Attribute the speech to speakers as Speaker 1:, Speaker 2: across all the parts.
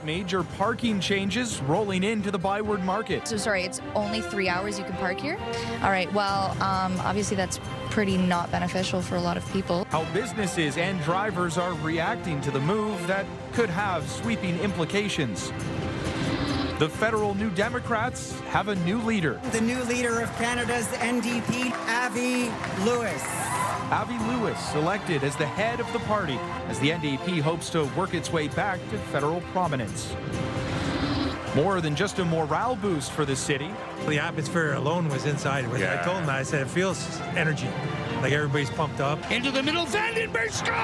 Speaker 1: major parking changes rolling into the ByWard Market.
Speaker 2: So sorry, it's only 3 hours you can park here? All right, well, obviously that's pretty not beneficial for a lot of people.
Speaker 1: How businesses and drivers are reacting to the move that could have sweeping implications. The federal New Democrats have a new leader.
Speaker 3: The new leader of Canada's NDP, Avi Lewis.
Speaker 1: Avi Lewis elected as the head of the party as the NDP hopes to work its way back to federal prominence. More than just a morale boost for the city.
Speaker 4: The atmosphere alone was inside. I told him that. I said, it feels energy. Like everybody's pumped up.
Speaker 5: Into the middle, Vandenberg score!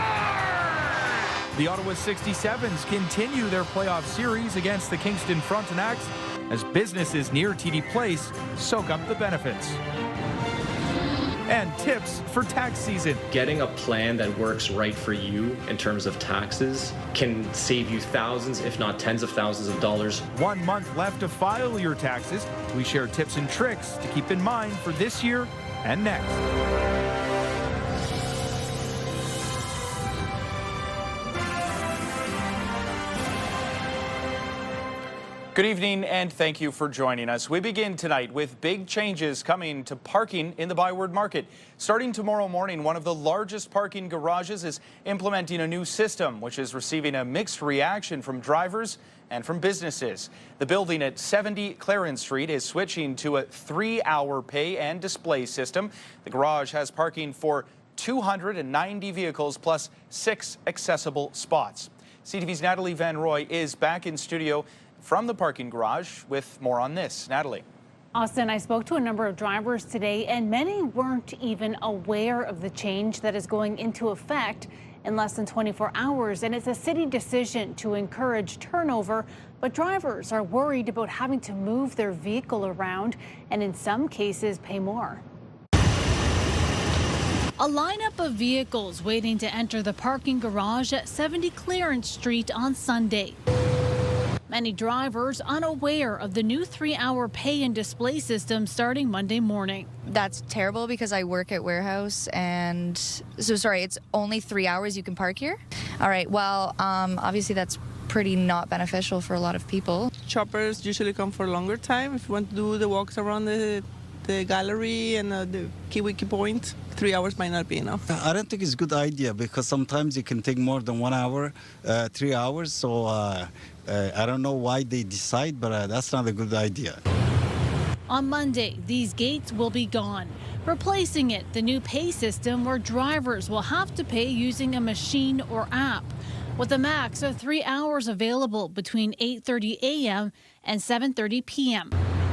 Speaker 1: The Ottawa 67s continue their playoff series against the Kingston Frontenacs as businesses near TD Place soak up the benefits. And tips for tax season.
Speaker 6: Getting a plan that works right for you in terms of taxes can save you thousands, if not tens of thousands of dollars.
Speaker 1: 1 month left to file your taxes. We share tips and tricks to keep in mind for this year and next. Good evening and thank you for joining us. We begin tonight with big changes coming to parking in the ByWard Market. Starting tomorrow morning, one of the largest parking garages is implementing a new system, which is receiving a mixed reaction from drivers and from businesses. The building at 70 Clarence Street is switching to a 3-hour pay and display system. The garage has parking for 290 vehicles plus 6 accessible spots. CTV's Natalie Van Roy is back in studio from the parking garage with more on this. Natalie.
Speaker 7: Austin, I spoke to a number of drivers today, and many weren't even aware of the change that is going into effect in less than 24 hours. And it's a city decision to encourage turnover, but drivers are worried about having to move their vehicle around and in some cases pay more. A lineup of vehicles waiting to enter the parking garage at 70 Clarence Street on Sunday. Many drivers unaware of the new 3-hour pay and display system starting Monday morning.
Speaker 2: That's terrible because I work at warehouse, and so sorry, it's only 3 hours you can park here? All right, well, obviously that's pretty not beneficial for a lot of people.
Speaker 8: Shoppers usually come for a longer time. If you want to do the walks around the gallery and the Kiwiki Point, 3 hours might not be enough.
Speaker 9: I don't think it's a good idea because sometimes it can take more than 1 hour, 3 hours. So I don't know why they decide, but that's not a good idea.
Speaker 7: On Monday, these gates will be gone. Replacing it, the new pay system where drivers will have to pay using a machine or app, with a max of 3 hours available between 8:30 a.m. and 7:30 p.m.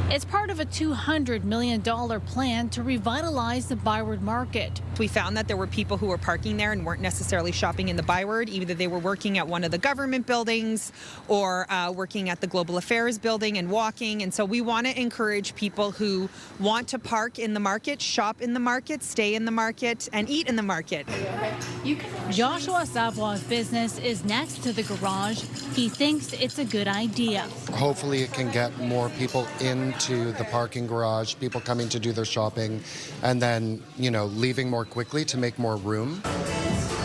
Speaker 7: It's part of a $200 million plan to revitalize the ByWard Market.
Speaker 10: We found that there were people who were parking there and weren't necessarily shopping in the ByWard. Either they were working at one of the government buildings or working at the Global Affairs building and walking. And so we want to encourage people who want to park in the market, shop in the market, stay in the market, and eat in the market.
Speaker 7: Joshua Savoy's business is next to the garage. He thinks it's a good idea.
Speaker 11: Hopefully it can get more people into the parking garage, people coming to do their shopping, and then, leaving more quickly to make more room.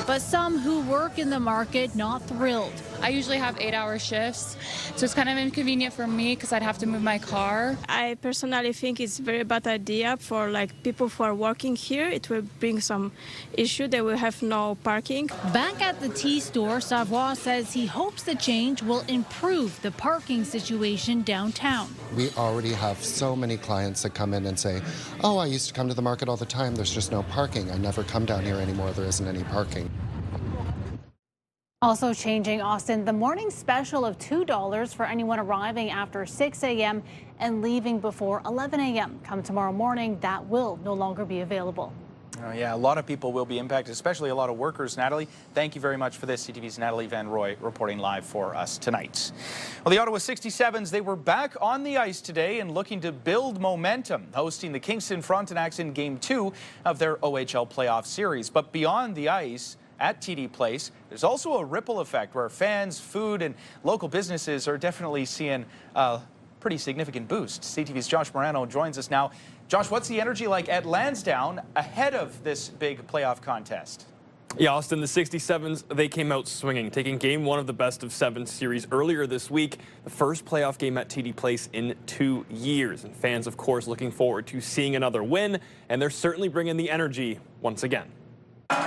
Speaker 7: But some who work in the market not thrilled.
Speaker 12: I usually have 8-hour shifts, so it's kind of inconvenient for me because I'd have to move my car.
Speaker 13: I personally think it's a very bad idea for people who are working here. It will bring some issue. They will have no parking.
Speaker 7: Back at the tea store, Savoy says he hopes the change will improve the parking situation downtown.
Speaker 11: We already have so many clients that come in and say, oh, I used to come to the market all the time. There's just no parking. I never come down here anymore. There isn't any parking.
Speaker 7: Also changing, Austin, the morning special of $2 for anyone arriving after 6 a.m. and leaving before 11 a.m. Come tomorrow morning, that will no longer be available.
Speaker 1: Oh, yeah, a lot of people will be impacted, especially a lot of workers. Natalie, thank you very much for this. CTV's Natalie Van Roy reporting live for us tonight. Well, the Ottawa 67s, they were back on the ice today and looking to build momentum, hosting the Kingston Frontenacs in Game 2 of their OHL playoff series. But beyond the ice, at TD Place, there's also a ripple effect where fans, food, and local businesses are definitely seeing a pretty significant boost. CTV's Josh Morano joins us now. Josh, what's the energy like at Lansdowne ahead of this big playoff contest?
Speaker 14: Yeah, Austin, the 67s, they came out swinging, taking Game 1 of the best-of-7 series earlier this week, the first playoff game at TD Place in 2 years. And fans, of course, looking forward to seeing another win, and they're certainly bringing the energy once again. At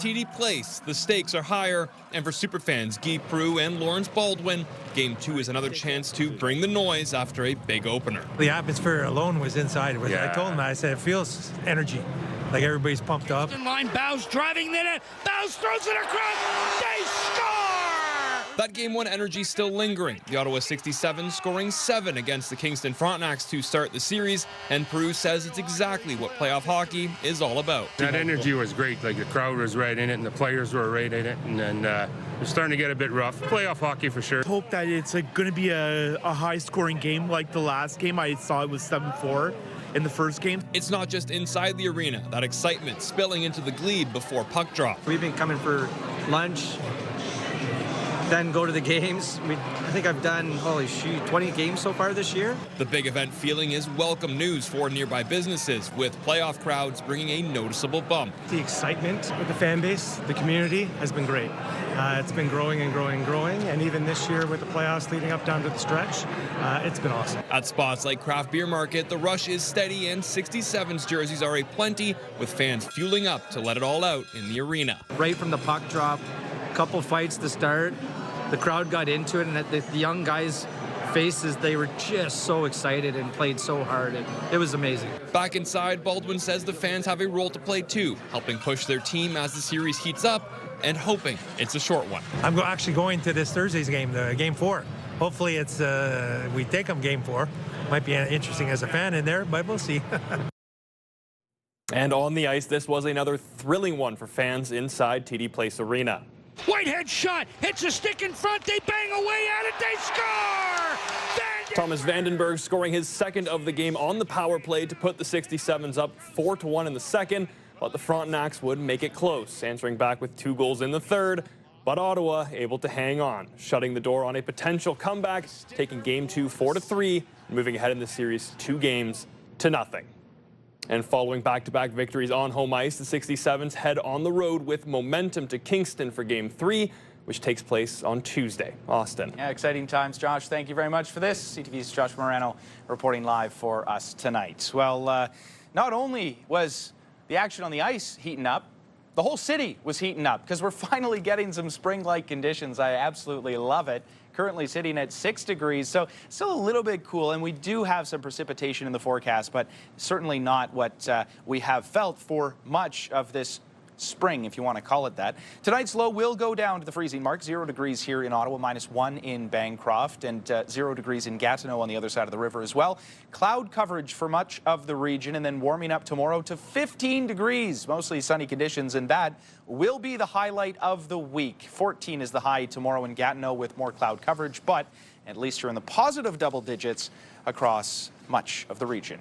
Speaker 14: TD Place, the stakes are higher, and for superfans Guy Prue and Lawrence Baldwin, Game 2 is another chance to bring the noise after a big opener.
Speaker 4: The atmosphere alone was inside. I told him, I said, it feels energy. Like everybody's pumped up.
Speaker 5: Line, Bowes driving the net. Bowes throws it across. They score!
Speaker 14: That Game 1 energy still lingering. The Ottawa 67 scoring 7 against the Kingston Frontenacs to start the series, and Prue says it's exactly what playoff hockey is all about.
Speaker 15: That energy was great. Like the crowd was right in it, and the players were right in it, and then it's starting to get a bit rough. Playoff hockey for sure.
Speaker 16: Hope that it's going to be a high-scoring game like the last game. I saw it was 7-4. In the first game.
Speaker 14: It's not just inside the arena, that excitement spilling into the glebe before puck drop.
Speaker 17: We've been coming for lunch, then go to the games. I think I've done, 20 games so far this year.
Speaker 14: The big event feeling is welcome news for nearby businesses, with playoff crowds bringing a noticeable bump.
Speaker 18: The excitement with the fan base, the community has been great. It's been growing and growing and growing, and even this year with the playoffs leading up down to the stretch, it's been awesome.
Speaker 14: At spots like ByWard Market, the rush is steady and 67's jerseys are aplenty, with fans fueling up to let it all out in the arena.
Speaker 17: Right from the puck drop, a couple fights to start, the crowd got into it, and the young guys' faces, they were just so excited and played so hard. It was amazing.
Speaker 14: Back inside, Baldwin says the fans have a role to play too, helping push their team as the series heats up, and hoping it's a short one.
Speaker 4: I'm actually going to this Thursday's game, Game 4. Hopefully it's we take them Game 4. Might be interesting as a fan in there, but we'll see.
Speaker 14: And on the ice, this was another thrilling one for fans inside TD Place Arena.
Speaker 5: Whitehead shot, hits a stick in front, they bang away at it, they score!
Speaker 14: Thomas Vandenberg scoring his second of the game on the power play to put the 67s up 4-1 in the second. But the Frontenacs would make it close, answering back with 2 goals in the third. But Ottawa able to hang on, shutting the door on a potential comeback, taking Game 2 4-3, moving ahead in the series 2-0. And following back-to-back victories on home ice, the 67s head on the road with momentum to Kingston for Game 3, which takes place on Tuesday. Austin.
Speaker 1: Yeah, exciting times, Josh. Thank you very much for this. CTV's Josh Morano reporting live for us tonight. Well, not only was the action on the ice heating up, the whole city was heating up because we're finally getting some spring-like conditions. I absolutely love it. Currently sitting at 6 degrees, so still a little bit cool, and we do have some precipitation in the forecast, but certainly not what we have felt for much of this spring, if you want to call it that. Tonight's low will go down to the freezing mark, 0 degrees here in Ottawa, -1 in Bancroft, and 0 degrees in Gatineau on the other side of the river as well. Cloud coverage for much of the region, and then warming up tomorrow to 15 degrees, mostly sunny conditions, and that will be the highlight of the week. 14 is the high tomorrow in Gatineau with more cloud coverage, but at least you're in the positive double digits across much of the region.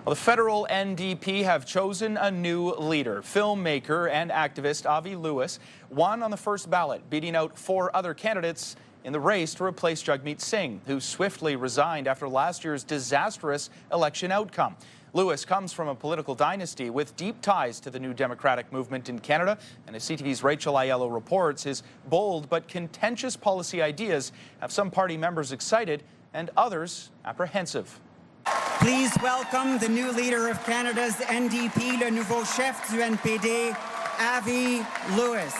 Speaker 1: Well, the federal NDP have chosen a new leader. Filmmaker and activist Avi Lewis won on the first ballot, beating out 4 other candidates in the race to replace Jagmeet Singh, who swiftly resigned after last year's disastrous election outcome. Lewis comes from a political dynasty with deep ties to the New Democratic movement in Canada, and as CTV's Rachel Aiello reports, his bold but contentious policy ideas have some party members excited and others apprehensive.
Speaker 3: Please welcome the new leader of Canada's NDP, le nouveau chef du NPD, Avi Lewis.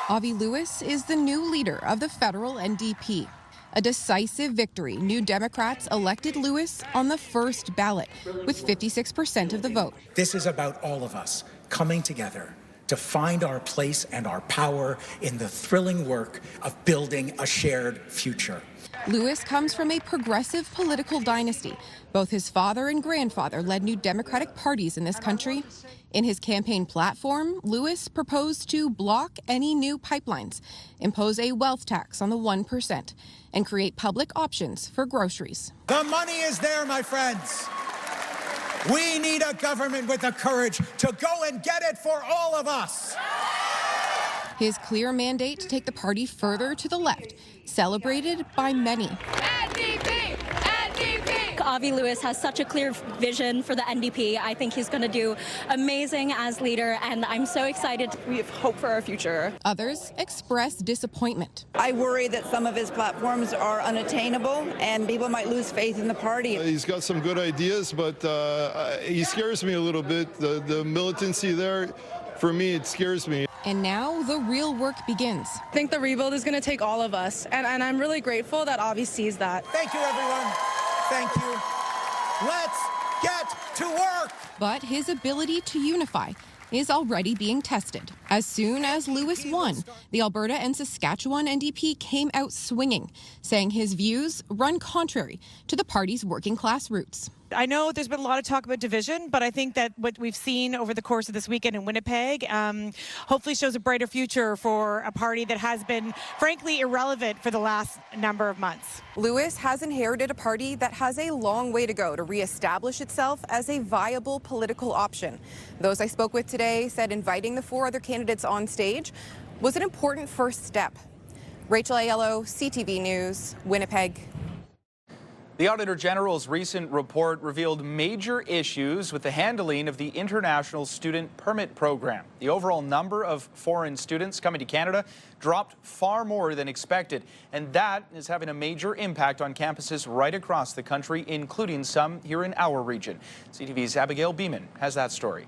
Speaker 19: Avi Lewis is the new leader of the federal NDP. A decisive victory. New Democrats elected Lewis on the first ballot with 56% of the vote.
Speaker 20: This is about all of us coming together to find our place and our power in the thrilling work of building a shared future.
Speaker 19: Lewis comes from a progressive political dynasty. Both his father and grandfather led New Democratic parties in this country. In his campaign platform, Lewis proposed to block any new pipelines, impose a wealth tax on the 1%, and create public options for groceries.
Speaker 20: The money is there, my friends. We need a government with the courage to go and get it for all of us.
Speaker 19: His clear mandate to take the party further to the left, celebrated by many.
Speaker 5: NDP! NDP!
Speaker 21: Avi Lewis has such a clear vision for the NDP. I think he's going to do amazing as leader, and I'm so excited. We have hope for our future.
Speaker 19: Others express disappointment.
Speaker 22: I worry that some of his platforms are unattainable and people might lose faith in the party.
Speaker 23: He's got some good ideas, but he scares me a little bit. The militancy there, for me, it scares me.
Speaker 19: And now the real work begins.
Speaker 24: I think the rebuild is going to take all of us, and I'm really grateful that Avi sees that.
Speaker 20: Thank you, everyone. Thank you. Let's get to work.
Speaker 19: But his ability to unify is already being tested. As soon as Lewis won, the Alberta and Saskatchewan NDP came out swinging, saying his views run contrary to the party's working class roots.
Speaker 25: I know there's been a lot of talk about division, but I think that what we've seen over the course of this weekend in Winnipeg hopefully shows a brighter future for a party that has been, frankly, irrelevant for the last number of months.
Speaker 19: Lewis has inherited a party that has a long way to go to reestablish itself as a viable political option. Those I spoke with today said inviting the 4 other candidates on stage was an important first step. Rachel Aiello, CTV News, Winnipeg.
Speaker 1: The Auditor General's recent report revealed major issues with the handling of the International Student Permit Program. The overall number of foreign students coming to Canada dropped far more than expected, and that is having a major impact on campuses right across the country, including some here in our region. CTV's Abigail Beeman has that story.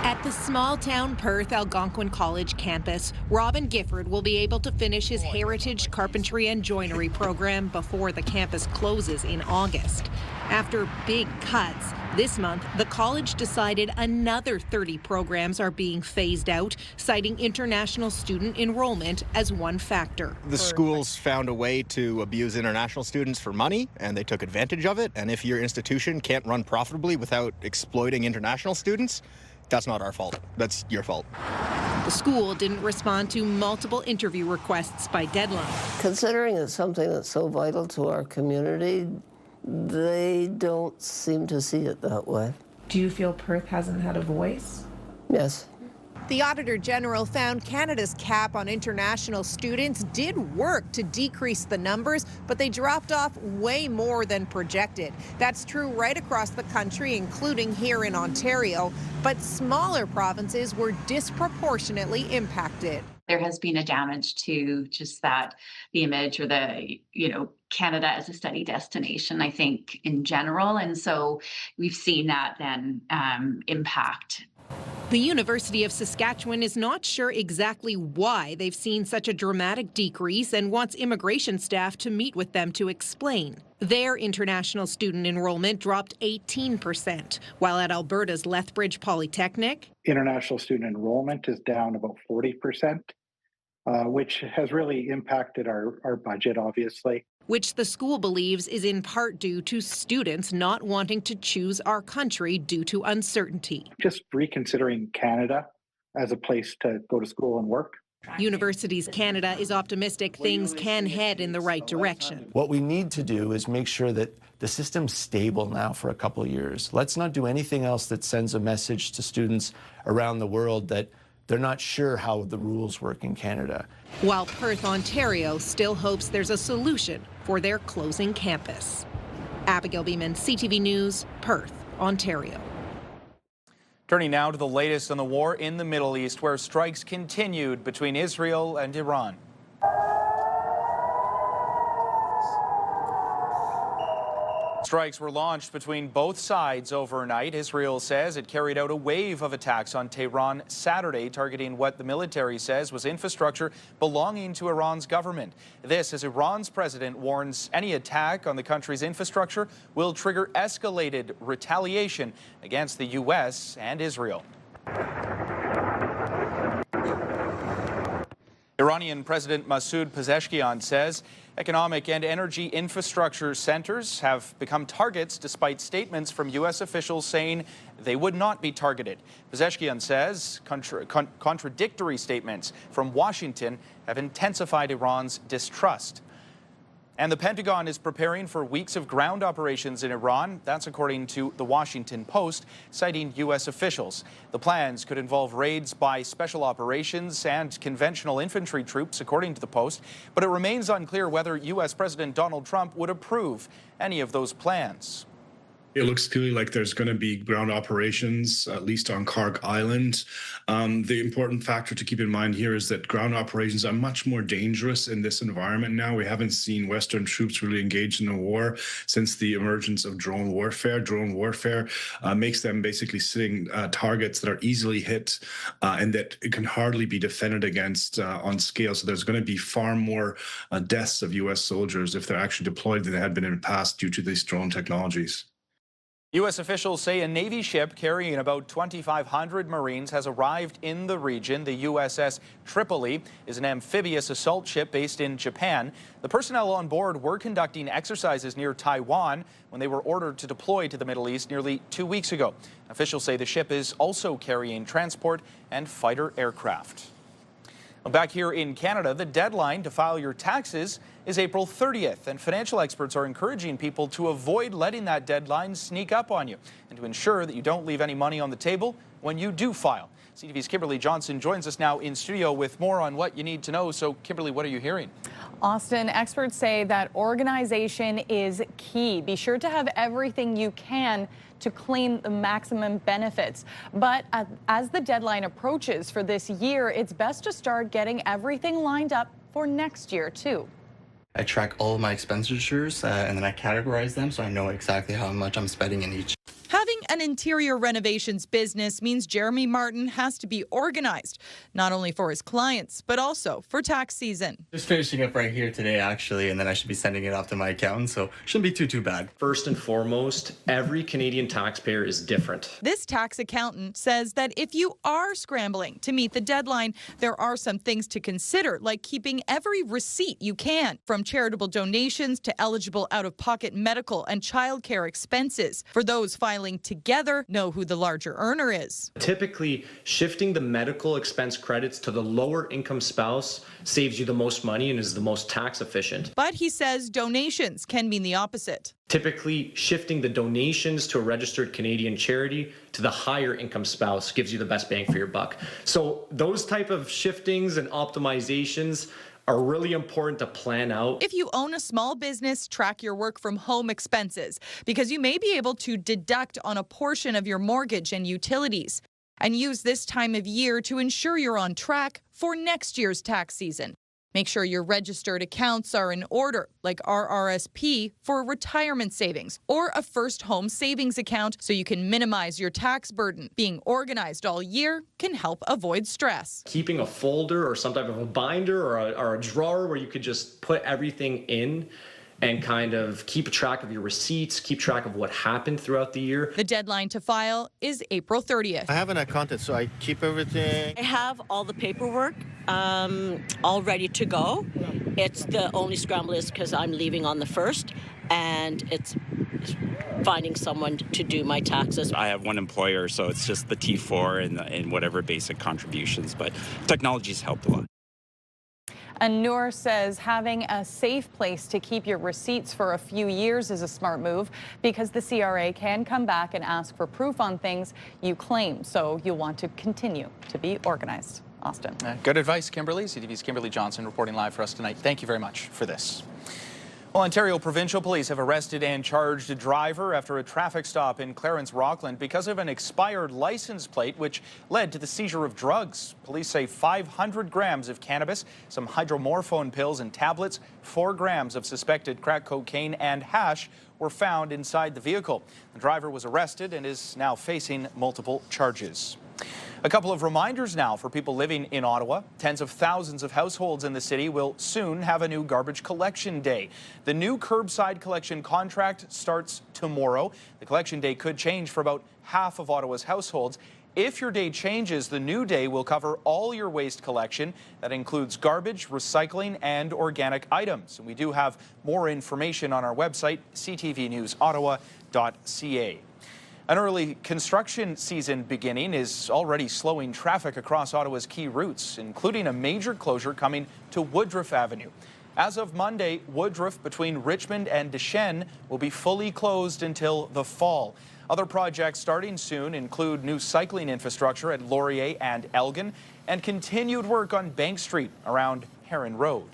Speaker 26: At the small-town Perth Algonquin College campus, Robin Gifford will be able to finish his Heritage Carpentry and Joinery program before the campus closes in August. After big cuts, this month, the college decided another 30 programs are being phased out, citing international student enrollment as one factor.
Speaker 27: The schools found a way to abuse international students for money, and they took advantage of it. And if your institution can't run profitably without exploiting international students, that's not our fault. That's your fault.
Speaker 26: The school didn't respond to multiple interview requests by deadline.
Speaker 28: Considering it's something that's so vital to our community, they don't seem to see it that way.
Speaker 29: Do you feel Perth hasn't had a voice?
Speaker 28: Yes.
Speaker 26: The Auditor General found Canada's cap on international students did work to decrease the numbers, but they dropped off way more than projected. That's true right across the country, including here in Ontario, but smaller provinces were disproportionately impacted.
Speaker 30: There has been a damage to just that, the image or the, Canada as a study destination, I think, in general. And so we've seen that then impact.
Speaker 26: The University of Saskatchewan is not sure exactly why they've seen such a dramatic decrease and wants immigration staff to meet with them to explain. Their international student enrollment dropped 18%, while at Alberta's Lethbridge Polytechnic,
Speaker 31: international student enrollment is down about 40%, which has really impacted our budget, obviously.
Speaker 26: Which the school believes is in part due to students not wanting to choose our country due to uncertainty.
Speaker 31: Just reconsidering Canada as a place to go to school and work.
Speaker 26: Universities Canada is optimistic things can head in the right direction.
Speaker 32: What we need to do is make sure that the system's stable now for a couple of years. Let's not do anything else that sends a message to students around the world that they're not sure how the rules work in Canada.
Speaker 26: While Perth, Ontario still hopes there's a solution for their closing campus. Abigail Beeman, CTV News, Perth, Ontario.
Speaker 1: Turning now to the latest on the war in the Middle East, where strikes continued between Israel and Iran. Strikes were launched between both sides overnight. Israel says it carried out a wave of attacks on Tehran Saturday, targeting what the military says was infrastructure belonging to Iran's government. This as Iran's president warns any attack on the country's infrastructure will trigger escalated retaliation against the U.S. and Israel. Iranian President Masoud Pezeshkian says economic and energy infrastructure centers have become targets despite statements from U.S. officials saying they would not be targeted. Pezeshkian says contradictory statements from Washington have intensified Iran's distrust. And the Pentagon is preparing for weeks of ground operations in Iran. That's according to the Washington Post, citing U.S. officials. The plans could involve raids by special operations and conventional infantry troops, according to the Post. But it remains unclear whether U.S. President Donald Trump would approve any of those plans.
Speaker 2: It looks clearly like there's going to be ground operations, at least on Karg Island. The important factor to keep in mind here is that ground operations are much more dangerous in this environment now. We haven't seen Western troops really engaged in a war since the emergence of drone warfare. Drone warfare makes them basically sitting targets that are easily hit and that it can hardly be defended against on scale. So there's going to be far more deaths of U.S. soldiers if they're actually deployed than there had been in the past due to these drone technologies.
Speaker 1: U.S. officials say a Navy ship carrying about 2,500 Marines has arrived in the region. The USS Tripoli is an amphibious assault ship based in Japan. The personnel on board were conducting exercises near Taiwan when they were ordered to deploy to the Middle East nearly 2 weeks ago. Officials say the ship is also carrying transport and fighter aircraft. Back here in Canada, the deadline to file your taxes is April 30th, and financial experts are encouraging people to avoid letting that deadline sneak up on you and to ensure that you don't leave any money on the table when you do file. CTV's Kimberly Johnson joins us now in studio with more on what you need to know. So, Kimberly, what are you hearing?
Speaker 6: Austin, experts say that organization is key. Be sure to have everything you can to claim the maximum benefits. But as the deadline approaches for this year, it's best to start getting everything lined up for next year, too.
Speaker 7: I track all of my expenditures and then I categorize them so I know exactly how much I'm spending in each.
Speaker 8: Having an interior renovations business means Jeremy Martin has to be organized, not only for his clients, but also for tax season.
Speaker 7: Just finishing up right here today, actually, and then I should be sending it off to my accountant, so shouldn't be too bad.
Speaker 9: First and foremost, every Canadian taxpayer is different.
Speaker 8: This tax accountant says that if you are scrambling to meet the deadline, there are some things to consider, like keeping every receipt you can, from charitable donations to eligible out-of-pocket medical and childcare expenses. For those filing together, know who the larger earner is.
Speaker 9: Typically, shifting the medical expense credits to the lower income spouse saves you the most money and is the most tax efficient.
Speaker 8: But he says donations can mean the opposite.
Speaker 9: Typically, shifting the donations to a registered Canadian charity to the higher income spouse gives you the best bang for your buck. So those type of shiftings and optimizations are really important to plan out.
Speaker 8: If you own a small business, track your work from home expenses because you may be able to deduct on a portion of your mortgage and utilities, and use this time of year to ensure you're on track for next year's tax season. Make sure your registered accounts are in order, like RRSP for retirement savings or a first home savings account so you can minimize your tax burden. Being organized all year can help avoid stress.
Speaker 9: Keeping a folder or some type of a binder or a drawer where you could just put everything in and kind of keep track of your receipts, keep track of what happened throughout the year.
Speaker 8: The deadline to file is April 30th.
Speaker 10: I have an accountant, so I keep everything.
Speaker 11: I have all the paperwork all ready to go. It's the only scramble is because I'm leaving on the 1st, and it's finding someone to do my taxes.
Speaker 12: I have one employer, so it's just the T4 and whatever basic contributions, but technology's helped a lot.
Speaker 6: And Nour says having a safe place to keep your receipts for a few years is a smart move because the CRA can come back and ask for proof on things you claim. So you'll want to continue to be organized. Austin.
Speaker 1: Good advice, Kimberly. CTV's Kimberly Johnson reporting live for us tonight. Thank you very much for this. Well, Ontario Provincial Police have arrested and charged a driver after a traffic stop in Clarence, Rockland because of an expired license plate, which led to the seizure of drugs. Police say 500 grams of cannabis, some hydromorphone pills and tablets, 4 grams of suspected crack cocaine and hash were found inside the vehicle. The driver was arrested and is now facing multiple charges. A couple of reminders now for people living in Ottawa. Tens of thousands of households in the city will soon have a new garbage collection day. The new curbside collection contract starts tomorrow. The collection day could change for about half of Ottawa's households. If your day changes, the new day will cover all your waste collection. That includes garbage, recycling, and organic items. And we do have more information on our website, ctvnewsottawa.ca. An early construction season beginning is already slowing traffic across Ottawa's key routes, including a major closure coming to Woodruff Avenue. As of Monday, Woodruff between Richmond and Deschênes will be fully closed until the fall. Other projects starting soon include new cycling infrastructure at Laurier and Elgin and continued work on Bank Street around Heron Road.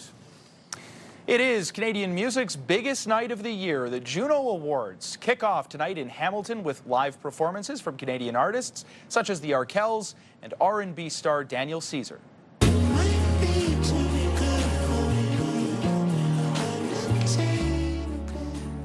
Speaker 1: It is Canadian music's biggest night of the year. The Juno Awards kick off tonight in Hamilton with live performances from Canadian artists such as the Arkells and R&B star Daniel Caesar.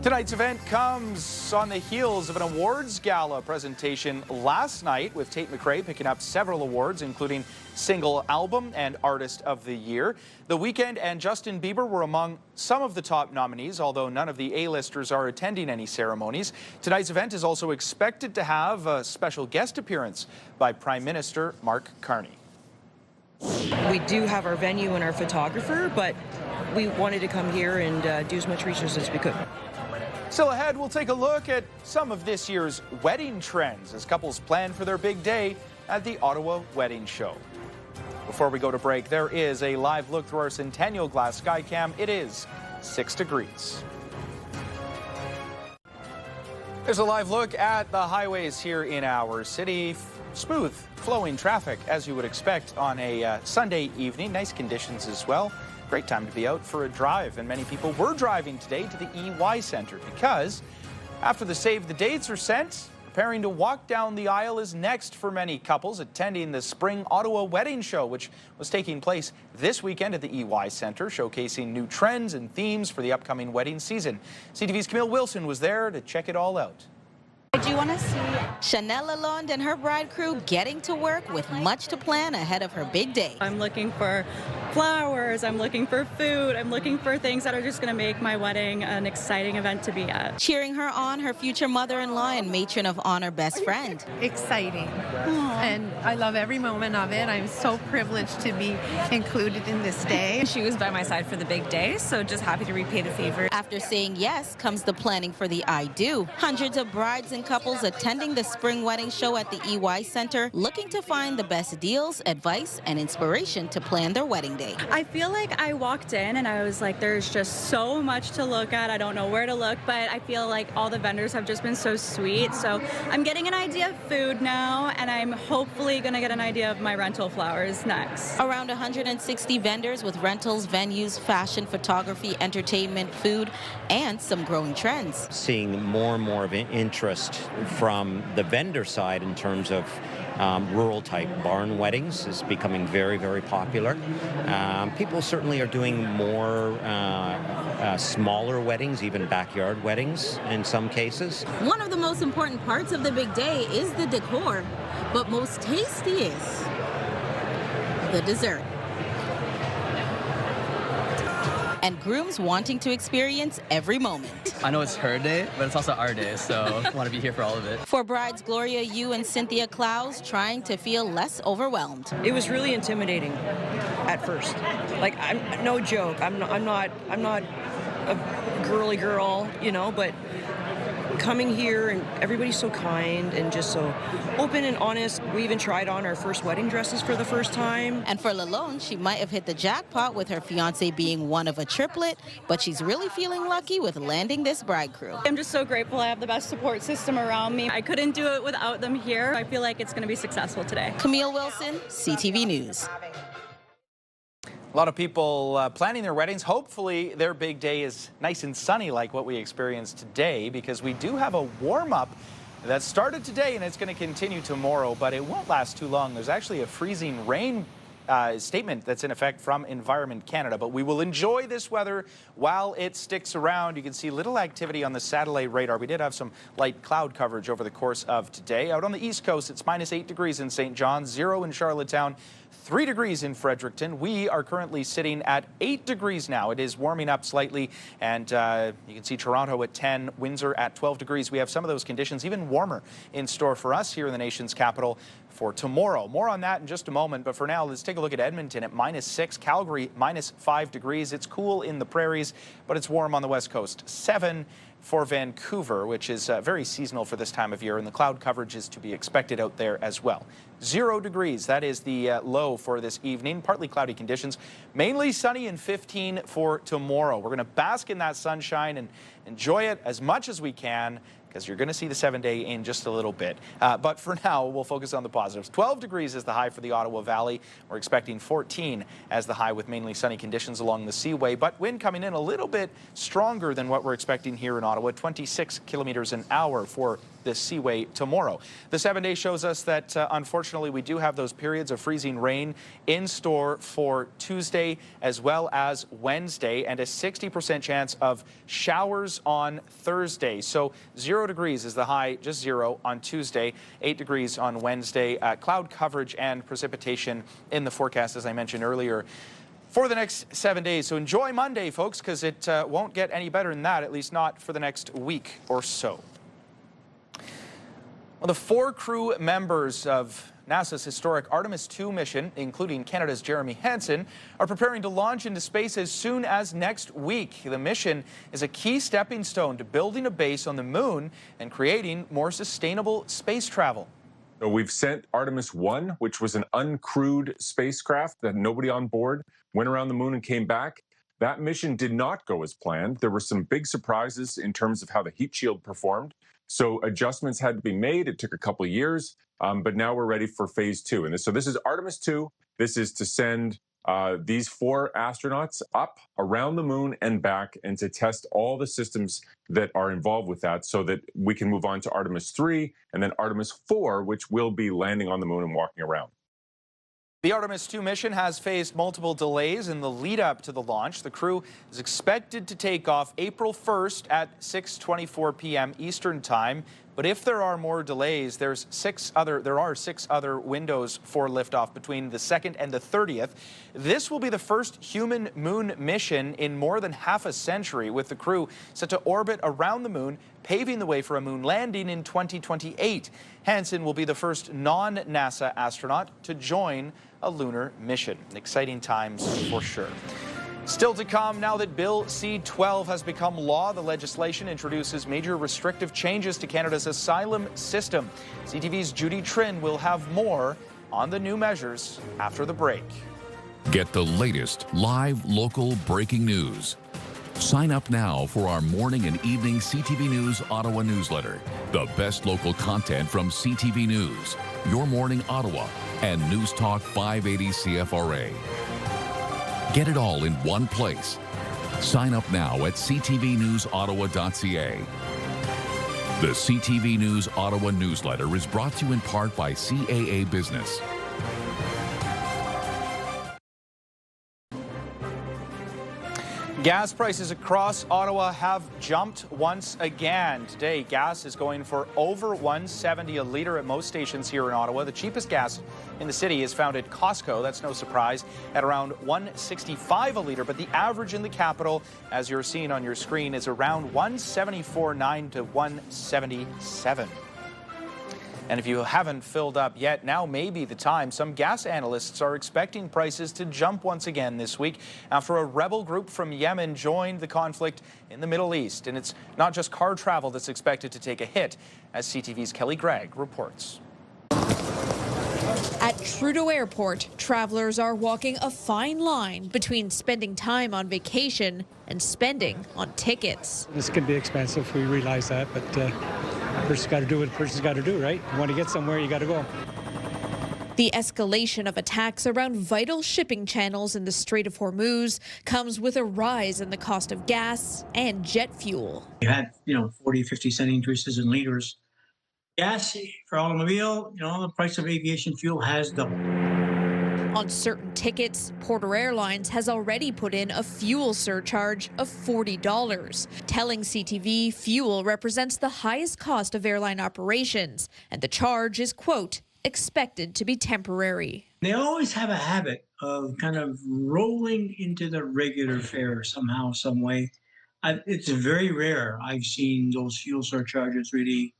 Speaker 1: Tonight's event comes on the heels of an awards gala presentation last night with Tate McRae picking up several awards, including Single Album and Artist of the Year. The Weeknd and Justin Bieber were among some of the top nominees, although none of the A-listers are attending any ceremonies. Tonight's event is also expected to have a special guest appearance by Prime Minister Mark Carney.
Speaker 3: We do have our venue and our photographer, but we wanted to come here and do as much research as we could.
Speaker 1: Still ahead, we'll take a look at some of this year's wedding trends as couples plan for their big day at the Ottawa Wedding Show. Before we go to break, there is a live look through our Centennial Glass Skycam. It is 6 degrees. There's a live look at the highways here in our city. Smooth flowing traffic, as you would expect on a Sunday evening. Nice conditions as well. Great time to be out for a drive, and many people were driving today to the EY Centre because after the save the dates are sent, preparing to walk down the aisle is next for many couples attending the Spring Ottawa Wedding Show, which was taking place this weekend at the EY Centre, showcasing new trends and themes for the upcoming wedding season. CTV's Camille Wilson was there to check it all out.
Speaker 4: Do you want to see Chanel Lalonde and her bride crew getting to work with much to plan ahead of her big day?
Speaker 5: I'm looking for flowers, I'm looking for food, I'm looking for things that are just going to make my wedding an exciting event to be at.
Speaker 4: Cheering her on, her future mother-in-law and matron of honor best friend.
Speaker 13: Exciting. And I love every moment of it. I'm so privileged to be included in this day.
Speaker 5: She was by my side for the big day, so just happy to repay the favor.
Speaker 4: After saying yes comes the planning for the I do. Hundreds of brides and couples attending the spring wedding show at the EY Centre, looking to find the best deals, advice, and inspiration to plan their wedding day.
Speaker 5: I feel like I walked in and I was like, there's just so much to look at. I don't know where to look, but I feel like all the vendors have just been so sweet. So I'm getting an idea of food now, and I'm hopefully going to get an idea of my rental flowers next.
Speaker 4: Around 160 vendors with rentals, venues, fashion, photography, entertainment, food, and some growing trends.
Speaker 14: Seeing more and more of an interest from the vendor side in terms of rural type barn weddings is becoming very, very popular. People certainly are doing more smaller weddings, even backyard weddings in some cases.
Speaker 4: One of the most important parts of the big day is the decor, but most tasty is the dessert. And grooms wanting to experience every moment.
Speaker 15: I know it's her day, but it's also our day, so I want to be here for all of it.
Speaker 4: For brides Gloria Yu and Cynthia Clowes, trying to feel less overwhelmed.
Speaker 3: It was really intimidating at first. Like, I'm no joke. I'm not a girly girl, you know, but coming here and everybody's so kind and just so open and honest. We even tried on our first wedding dresses for the first time.
Speaker 4: And for Lalonde, she might have hit the jackpot with her fiance being one of a triplet, but she's really feeling lucky with landing this bride crew.
Speaker 5: I'm just so grateful I have the best support system around me. I couldn't do it without them here. I feel like it's going to be successful today.
Speaker 4: Camille Wilson, CTV News.
Speaker 1: A lot of people planning their weddings. Hopefully their big day is nice and sunny like what we experienced today, because we do have a warm-up that started today and it's going to continue tomorrow, but it won't last too long. There's actually a freezing rain statement that's in effect from Environment Canada, but we will enjoy this weather while it sticks around. You can see little activity on the satellite radar. We did have some light cloud coverage over the course of today. Out on the East Coast, it's -8 degrees in St. John's, 0 in Charlottetown, 3 degrees in Fredericton. We are currently sitting at 8 degrees now. It is warming up slightly, and you can see Toronto at 10, Windsor at 12 degrees. We have some of those conditions, even warmer, in store for us here in the nation's capital for tomorrow. More on that in just a moment, but for now, let's take a look at Edmonton at -6, Calgary -5 degrees. It's cool in the prairies, but it's warm on the west coast. 7 for Vancouver, which is very seasonal for this time of year, and the cloud coverage is to be expected out there as well. 0 degrees, that is the low for this evening. Partly cloudy conditions, mainly sunny, and 15 for tomorrow. We're going to bask in that sunshine and enjoy it as much as we can, because you're going to see the 7-day in just a little bit. But for now, we'll focus on the positives. 12 degrees is the high for the Ottawa Valley. We're expecting 14 as the high with mainly sunny conditions along the Seaway, but wind coming in a little bit stronger than what we're expecting here in Ottawa, 26 kilometers an hour for the Seaway tomorrow. The 7-day shows us that unfortunately we do have those periods of freezing rain in store for Tuesday as well as Wednesday, and a 60% chance of showers on Thursday. So 0 degrees is the high, just 0 on Tuesday, 8 degrees on Wednesday. Cloud coverage and precipitation in the forecast, as I mentioned earlier, for the next 7 days. So enjoy Monday, folks, because it won't get any better than that, at least not for the next week or so. Well, the 4 crew members of NASA's historic Artemis II mission, including Canada's Jeremy Hansen, are preparing to launch into space as soon as next week. The mission is a key stepping stone to building a base on the moon and creating more sustainable space travel.
Speaker 16: So we've sent Artemis I, which was an uncrewed spacecraft that nobody on board, went around the moon and came back. That mission did not go as planned. There were some big surprises in terms of how the heat shield performed. So adjustments had to be made. It took a couple of years, but now we're ready for phase 2. And so this is Artemis II. This is to send these 4 astronauts up around the moon and back, and to test all the systems that are involved with that, so that we can move on to Artemis 3 and then Artemis 4, which will be landing on the moon and walking around.
Speaker 1: The Artemis II mission has faced multiple delays in the lead up to the launch. The crew is expected to take off April 1st at 6:24 p.m. Eastern Time. But if there are more delays, there are 6 other windows for liftoff between the 2nd and the 30th. This will be the first human moon mission in more than half a century, with the crew set to orbit around the moon, paving the way for a moon landing in 2028. Hansen will be the first non-NASA astronaut to join a lunar mission. Exciting times for sure. Still to come, now that Bill C-12 has become law, the legislation introduces major restrictive changes to Canada's asylum system. CTV's Judy Trin will have more on the new measures after the break.
Speaker 17: Get the latest live local breaking news. Sign up now for our morning and evening CTV News Ottawa newsletter. The best local content from CTV News, Your Morning Ottawa, and News Talk 580 CFRA. Get it all in one place. Sign up now at ctvnewsottawa.ca. The CTV News Ottawa newsletter is brought to you in part by CAA Business.
Speaker 1: Gas prices across Ottawa have jumped once again. Today, gas is going for over $1.70 a litre at most stations here in Ottawa. The cheapest gas in the city is found at Costco. That's no surprise, at around $1.65 a litre. But the average in the capital, as you're seeing on your screen, is around $1.74.9 to $1.77. And if you haven't filled up yet, now may be the time. Some gas analysts are expecting prices to jump once again this week after a rebel group from Yemen joined the conflict in the Middle East. And it's not just car travel that's expected to take a hit, as CTV's Kelly Gregg reports.
Speaker 18: At Trudeau Airport, travelers are walking a fine line between spending time on vacation and spending on tickets.
Speaker 19: This can be expensive, we realize that, but a person's got to do what a person's got to do, right? You want to get somewhere, you got to go.
Speaker 18: The escalation of attacks around vital shipping channels in the Strait of Hormuz comes with a rise in the cost of gas and jet fuel.
Speaker 20: You had, 40, 50 cent increases in liters. Gas for automobile, the price of aviation fuel has doubled.
Speaker 18: On certain tickets, Porter Airlines has already put in a fuel surcharge of $40. Telling CTV, fuel represents the highest cost of airline operations, and the charge is, quote, expected to be temporary.
Speaker 20: They always have a habit of kind of rolling into the regular fare somehow, some way. It's very rare I've seen those fuel surcharges really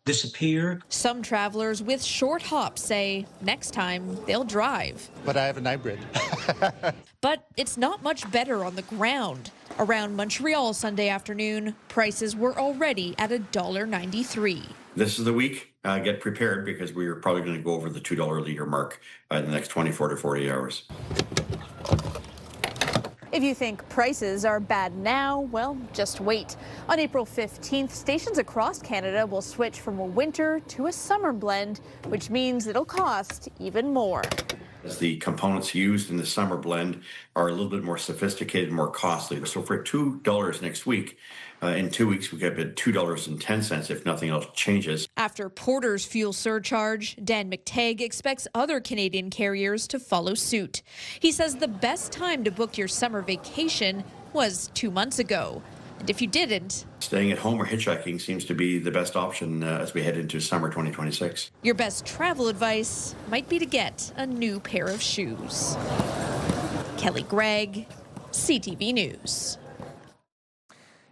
Speaker 20: disappear.
Speaker 18: Some travelers with short hops say next time they'll drive.
Speaker 10: But I have an hybrid.
Speaker 18: But it's not much better on the ground. Around Montreal Sunday afternoon, prices were already at $1.93.
Speaker 21: This is the week. Get prepared because we are probably going to go over the $2 a liter mark in the next 24 to 48 hours.
Speaker 22: If you think prices are bad now, well, just wait. On April 15th, stations across Canada will switch from a winter to a summer blend, which means it'll cost even more.
Speaker 21: As the components used in the summer blend are a little bit more sophisticated, more costly. So for $2 next week, in 2 weeks, we get $2.10 if nothing else changes.
Speaker 18: After Porter's fuel surcharge, Dan McTagg expects other Canadian carriers to follow suit. He says the best time to book your summer vacation was 2 months ago. And if you didn't,
Speaker 21: Staying at home or hitchhiking seems to be the best option as we head into summer 2026.
Speaker 18: your best travel advice might be to get a new pair of shoes. Kelly Gregg, CTV News.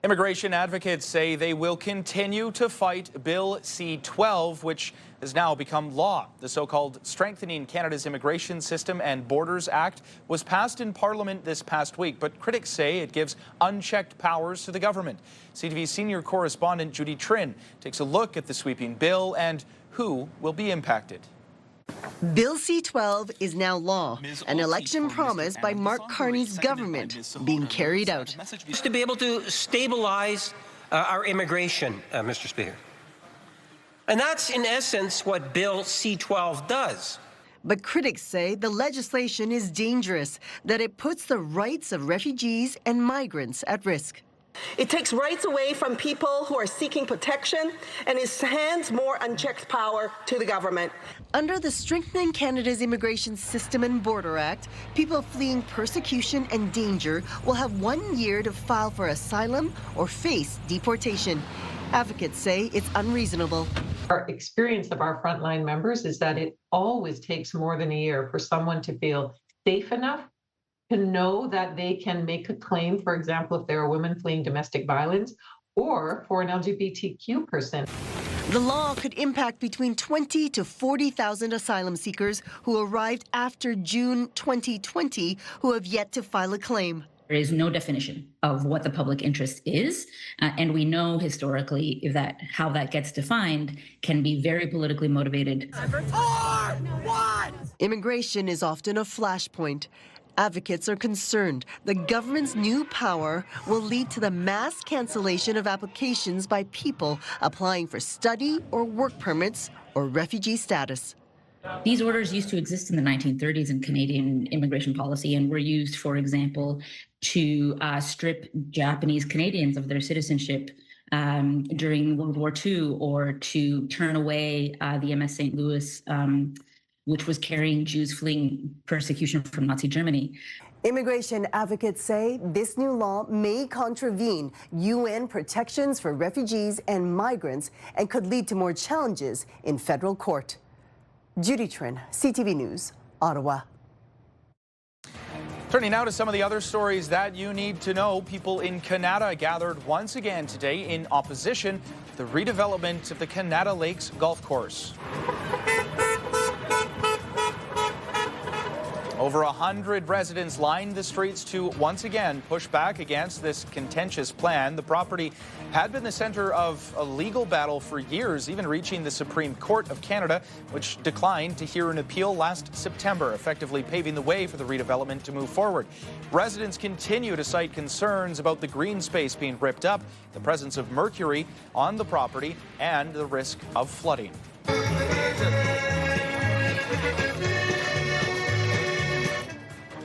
Speaker 1: Immigration advocates say they will continue to fight Bill C-12, which has now become law. The so-called Strengthening Canada's Immigration System and Borders Act was passed in Parliament this past week, but critics say it gives unchecked powers to the government. CTV senior correspondent Judy Trin takes a look at the sweeping bill and who will be impacted.
Speaker 23: Bill C-12 is now law, an election promise by Mark Carney's government being carried out.
Speaker 24: To be able to stabilize our immigration, Mr. Speaker. And that's, in essence, what Bill C-12 does.
Speaker 23: But critics say the legislation is dangerous, that it puts the rights of refugees and migrants at risk.
Speaker 25: It takes rights away from people who are seeking protection and it hands more unchecked power to the government.
Speaker 23: Under the Strengthening Canada's Immigration System and Border Act, people fleeing persecution and danger will have 1 year to file for asylum or face deportation. Advocates say it's unreasonable.
Speaker 26: Our experience of our frontline members is that it always takes more than a year for someone to feel safe enough to know that they can make a claim, for example, if they're a woman fleeing domestic violence, or for an LGBTQ person.
Speaker 23: The law could impact between 20 to 40,000 asylum seekers who arrived after June 2020 who have yet to file a claim.
Speaker 27: There is no definition of what the public interest is, and we know historically that how that gets defined can be very politically motivated.
Speaker 23: Immigration is often a flashpoint. Advocates are concerned the government's new power will lead to the mass cancellation of applications by people applying for study or work permits or refugee status.
Speaker 27: These orders used to exist in the 1930s in Canadian immigration policy and were used, for example, to strip Japanese Canadians of their citizenship during World War II, or to turn away the MS St. Louis, which was carrying Jews fleeing persecution from Nazi Germany.
Speaker 23: Immigration advocates say this new law may contravene UN protections for refugees and migrants and could lead to more challenges in federal court. Judy Trin, CTV News, Ottawa.
Speaker 1: Turning now to some of the other stories that you need to know. People in Kanata gathered once again today in opposition to the redevelopment of the Kanata Lakes Golf Course. Over 100 residents lined the streets to once again push back against this contentious plan. The property had been the center of a legal battle for years, even reaching the Supreme Court of Canada, which declined to hear an appeal last September, effectively paving the way for the redevelopment to move forward. Residents continue to cite concerns about the green space being ripped up, the presence of mercury on the property, and the risk of flooding.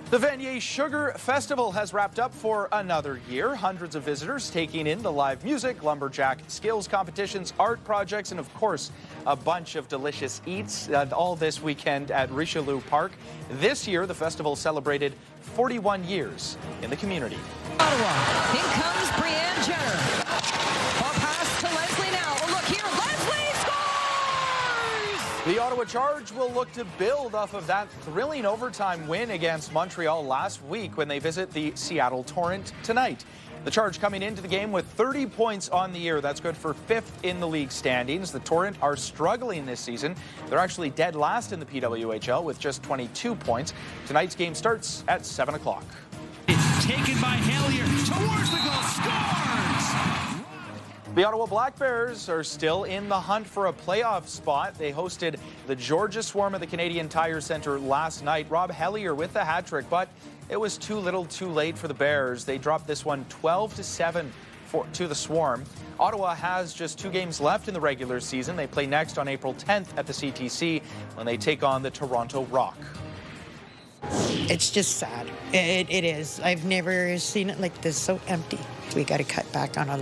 Speaker 1: The Vanier Sugar Festival has wrapped up for another year. Hundreds of visitors taking in the live music, lumberjack skills competitions, art projects, and of course, a bunch of delicious eats, all this weekend at Richelieu Park. This year, the festival celebrated 41 years in the community.
Speaker 28: Ottawa, in comes Brianne Jenner. Ball pass to Leslie now. Oh, look here, Leslie scores!
Speaker 1: The Ottawa Charge will look to build off of that thrilling overtime win against Montreal last week when they visit the Seattle Torrent tonight. The Charge coming into the game with 30 points on the year. That's good for 5th in the league standings. The Torrent are struggling this season. They're actually dead last in the PWHL with just 22 points. Tonight's game starts at 7 o'clock.
Speaker 2: It's taken by Hellier towards the goal, scores!
Speaker 1: The Ottawa Black Bears are still in the hunt for a playoff spot. They hosted the Georgia Swarm at the Canadian Tire Centre last night. Rob Hellier with the hat trick, but it was too little too late for the Bears. They dropped this one 12-7 to the Swarm. Ottawa has just 2 games left in the regular season. They play next on April 10th at the CTC when they take on the Toronto Rock.
Speaker 6: It's just sad. It is. I've never seen it like this, so empty. We got to cut back on a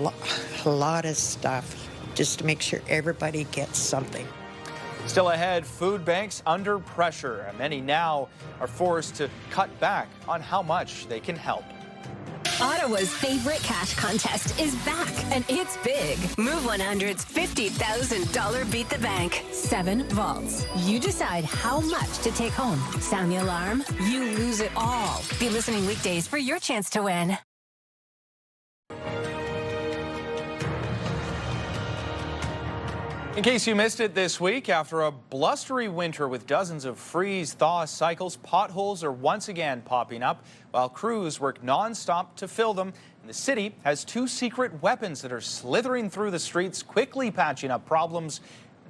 Speaker 6: lot of stuff just to make sure everybody gets something.
Speaker 1: Still ahead, food banks under pressure, and many now are forced to cut back on how much they can help.
Speaker 7: Ottawa's favorite cash contest is back, and it's big. Move 100's $50,000 Beat the Bank. 7 vaults. You decide how much to take home. Sound the alarm, you lose it all. Be listening weekdays for your chance to win.
Speaker 1: In case you missed it this week, after a blustery winter with dozens of freeze-thaw cycles, potholes are once again popping up while crews work non-stop to fill them. And the city has 2 secret weapons that are slithering through the streets, quickly patching up problems.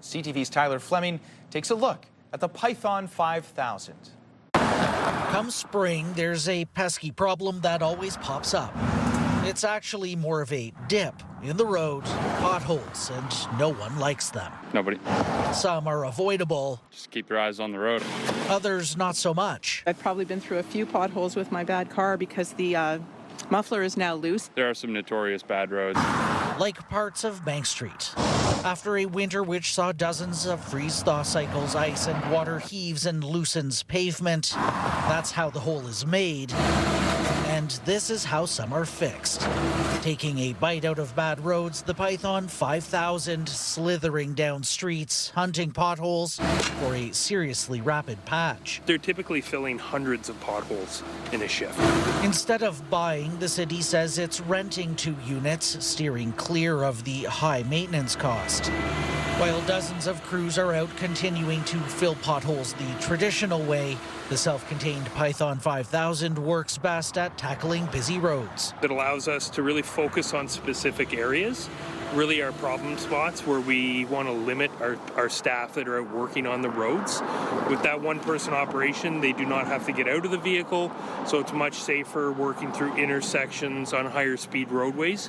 Speaker 1: CTV's Tyler Fleming takes a look at the Python 5000.
Speaker 8: Come spring, there's a pesky problem that always pops up. It's actually more of a dip in the road, potholes, and no one likes them.
Speaker 9: Nobody.
Speaker 8: Some are avoidable.
Speaker 9: Just keep your eyes on the road.
Speaker 8: Others not so much.
Speaker 11: I've probably been through a few potholes with my bad car because the muffler is now loose.
Speaker 9: There are some notorious bad roads.
Speaker 8: Like parts of Bank Street. After a winter which saw dozens of freeze-thaw cycles, ice and water heaves and loosens pavement. That's how the hole is made. And this is how some are fixed. Taking a bite out of bad roads, the Python 5000 slithering down streets, hunting potholes for a seriously rapid patch.
Speaker 12: They're typically filling hundreds of potholes in a shift.
Speaker 8: Instead of buying, the city says it's renting 2 units, steering clear of the high maintenance cost. While dozens of crews are out continuing to fill potholes the traditional way, the self-contained Python 5000 works best at tackling busy roads.
Speaker 12: It allows us to really focus on specific areas, really our problem spots where we want to limit our staff that are out working on the roads. With that one-person operation, they do not have to get out of the vehicle, so it's much safer working through intersections on higher speed roadways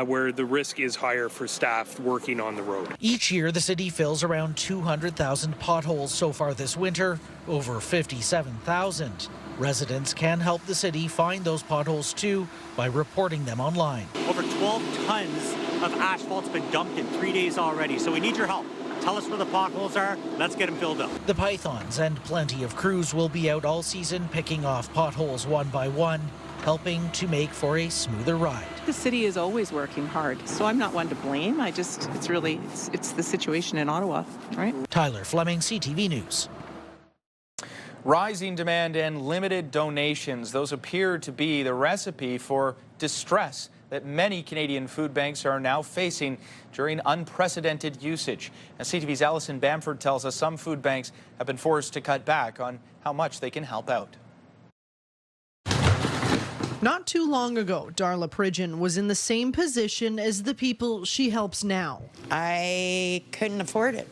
Speaker 12: where the risk is higher for staff working on the road.
Speaker 8: Each year, the city fills around 200,000 potholes so far this winter, over 57,000. Residents can help the city find those potholes too by reporting them online.
Speaker 13: Over 12 tons of asphalt's been dumped in 3 days already, so we need your help. Tell us where the potholes are. Let's get them filled up.
Speaker 8: The Pythons and plenty of crews will be out all season picking off potholes one by one, helping to make for a smoother ride.
Speaker 11: The city is always working hard, so I'm not one to blame. It's the situation in Ottawa, right?
Speaker 8: Tyler Fleming, CTV News.
Speaker 1: Rising demand and limited donations, those appear to be the recipe for distress that many Canadian food banks are now facing during unprecedented usage. As CTV's Alison Bamford tells us, some food banks have been forced to cut back on how much they can help out.
Speaker 29: Not too long ago, Darla Pridgeon was in the same position as the people she helps now.
Speaker 6: I couldn't afford it.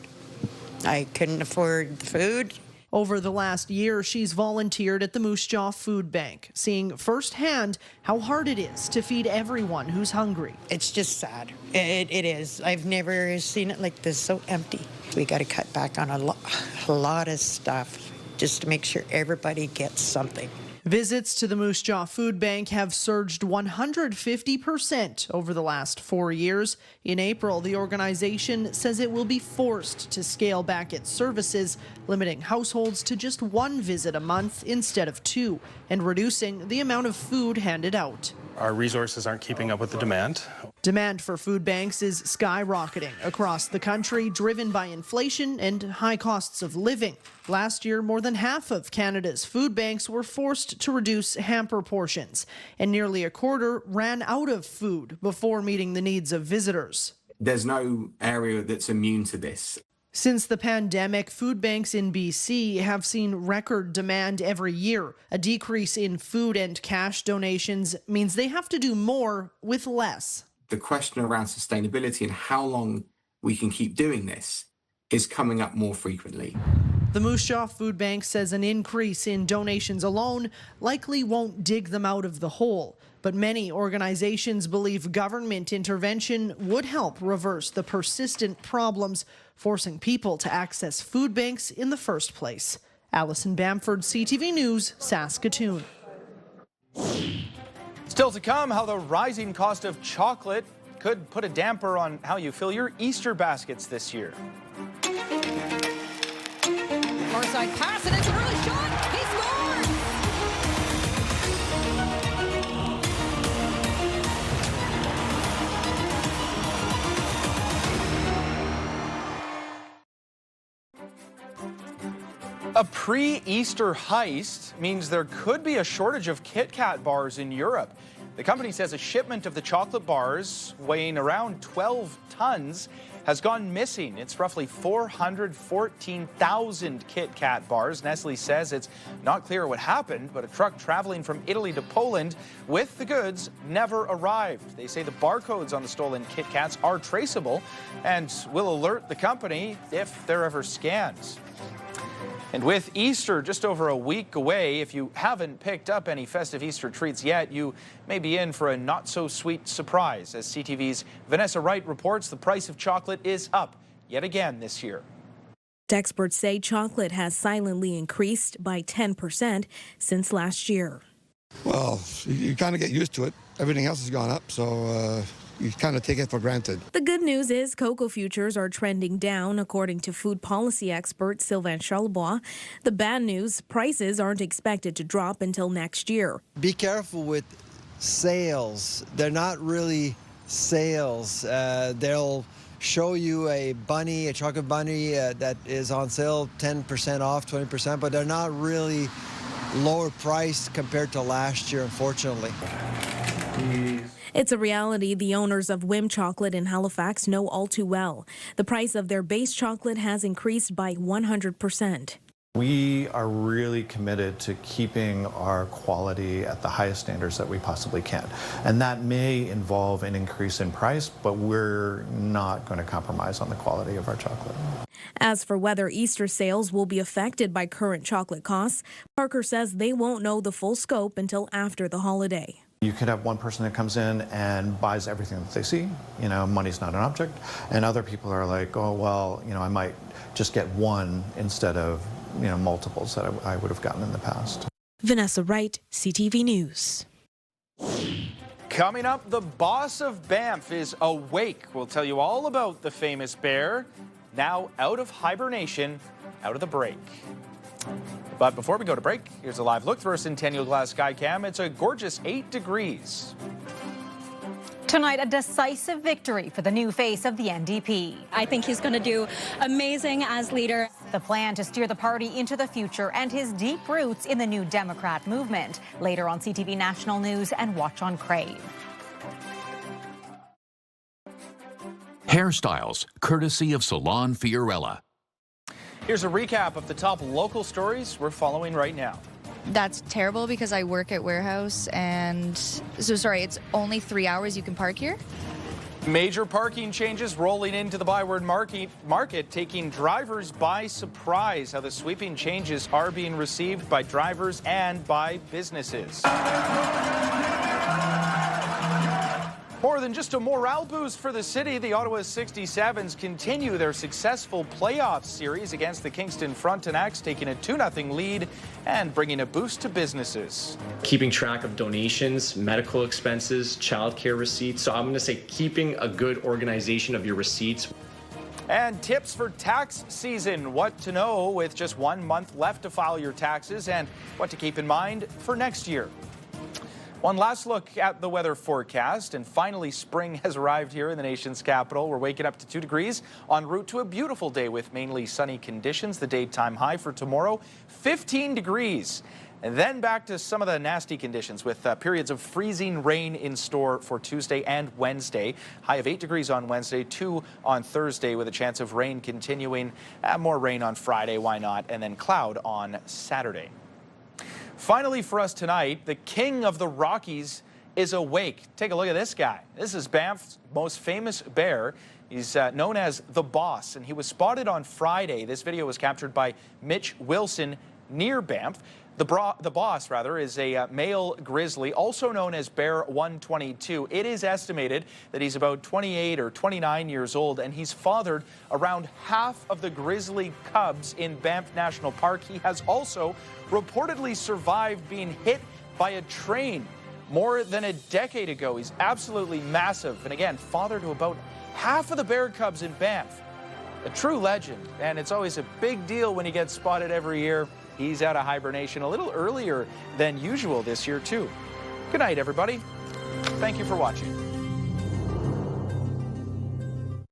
Speaker 6: I couldn't afford the food.
Speaker 29: Over the last year, she's volunteered at the Moose Jaw Food Bank, seeing firsthand how hard it is to feed everyone who's hungry.
Speaker 6: It's just sad. It is. I've never seen it like this, so empty. We got to cut back on a lot of stuff just to make sure everybody gets something.
Speaker 29: Visits to the Moose Jaw Food Bank have surged 150% over the last 4 years. In April, the organization says it will be forced to scale back its services, limiting households to just 1 visit a month instead of 2, and reducing the amount of food handed out.
Speaker 3: Our resources aren't keeping up with the demand.
Speaker 29: Demand for food banks is skyrocketing across the country, driven by inflation and high costs of living. Last year, more than half of Canada's food banks were forced to reduce hamper portions, and nearly a quarter ran out of food before meeting the needs of visitors.
Speaker 4: There's no area that's immune to this.
Speaker 29: Since the pandemic, food banks in BC have seen record demand every year. A decrease in food and cash donations means they have to do more with less.
Speaker 4: The question around sustainability and how long we can keep doing this is coming up more frequently.
Speaker 29: The Moose Jaw Food Bank says an increase in donations alone likely won't dig them out of the hole. But many organizations believe government intervention would help reverse the persistent problems forcing people to access food banks in the first place. Allison Bamford, CTV News, Saskatoon.
Speaker 1: Still to come, how the rising cost of chocolate could put a damper on how you fill your Easter baskets this year.
Speaker 28: Far side pass, and it's an early shot. He scores!
Speaker 1: A pre-Easter heist means there could be a shortage of Kit Kat bars in Europe. The company says a shipment of the chocolate bars, weighing around 12 tons, has gone missing. It's roughly 414,000 Kit Kat bars. Nestle says it's not clear what happened, but a truck traveling from Italy to Poland with the goods never arrived. They say the barcodes on the stolen Kit Kats are traceable and will alert the company if they're ever scanned. And with Easter just over a week away, if you haven't picked up any festive Easter treats yet, you may be in for a not-so-sweet surprise. As CTV's Vanessa Wright reports, the price of chocolate is up yet again this year.
Speaker 5: Experts say chocolate has silently increased by 10% since last year.
Speaker 14: Well, you kind of get used to it. Everything else has gone up, so you kind of take it for granted.
Speaker 5: The good news is cocoa futures are trending down, according to food policy expert Sylvain Charlebois. The bad news, prices aren't expected to drop until next year.
Speaker 15: Be careful with sales. They're not really sales. They'll show you a chocolate bunny that is on sale 10% off, 20%, but they're not really lower priced compared to last year, unfortunately.
Speaker 5: It's a reality the owners of Whim Chocolate in Halifax know all too well. The price of their base chocolate has increased by 100%.
Speaker 16: We are really committed to keeping our quality at the highest standards that we possibly can. And that may involve an increase in price, but we're not going to compromise on the quality of our chocolate.
Speaker 5: As for whether Easter sales will be affected by current chocolate costs, Parker says they won't know the full scope until after the holiday.
Speaker 16: You could have one person that comes in and buys everything that they see. You know, money's not an object. And other people are like, oh, well, you know, I might just get one instead of, you know, multiples that I would have gotten in the past.
Speaker 5: Vanessa Wright, CTV News.
Speaker 1: Coming up, the boss of Banff is awake. We'll tell you all about the famous bear, now out of hibernation, out of the break. But before we go to break, here's a live look through our Centennial Glass Skycam. It's a gorgeous 8 degrees.
Speaker 17: Tonight, a decisive victory for the new face of the NDP.
Speaker 19: I think he's going to do amazing as leader.
Speaker 17: The plan to steer the party into the future and his deep roots in the New Democrat movement. Later on CTV National News and watch on Crave.
Speaker 20: Hairstyles, courtesy of Salon Fiorella.
Speaker 1: Here's a recap of the top local stories we're following right now.
Speaker 30: That's terrible because I work at warehouse and it's only 3 hours you can park here?
Speaker 1: Major parking changes rolling into the ByWard Market, taking drivers by surprise. How the sweeping changes are being received by drivers and by businesses. More than just a morale boost for the city, the Ottawa 67s continue their successful playoff series against the Kingston Frontenacs, taking a 2-0 lead and bringing a boost to businesses.
Speaker 31: Keeping track of donations, medical expenses, childcare receipts. So I'm going to say keeping a good organization of your receipts.
Speaker 1: And tips for tax season. What to know with just 1 month left to file your taxes and what to keep in mind for next year. One last look at the weather forecast, and finally spring has arrived here in the nation's capital. We're waking up to 2 degrees en route to a beautiful day with mainly sunny conditions. The daytime high for tomorrow, 15 degrees. And then back to some of the nasty conditions with periods of freezing rain in store for Tuesday and Wednesday. High of 8 degrees on Wednesday, 2 on Thursday with a chance of rain continuing. More rain on Friday, why not? And then cloud on Saturday. Finally for us tonight, the king of the Rockies is awake. Take a look at this guy. This is Banff's most famous bear. He's known as the Boss, and he was spotted on Friday. This video was captured by Mitch Wilson near Banff. The Boss, is a male grizzly, also known as Bear 122. It is estimated that he's about 28 or 29 years old, and he's fathered around half of the grizzly cubs in Banff National Park. He has also reportedly survived being hit by a train more than a decade ago. He's absolutely massive, and again, father to about half of the bear cubs in Banff. A true legend, and it's always a big deal when he gets spotted every year. He's out of hibernation a little earlier than usual this year, too. Good night, everybody. Thank you for watching.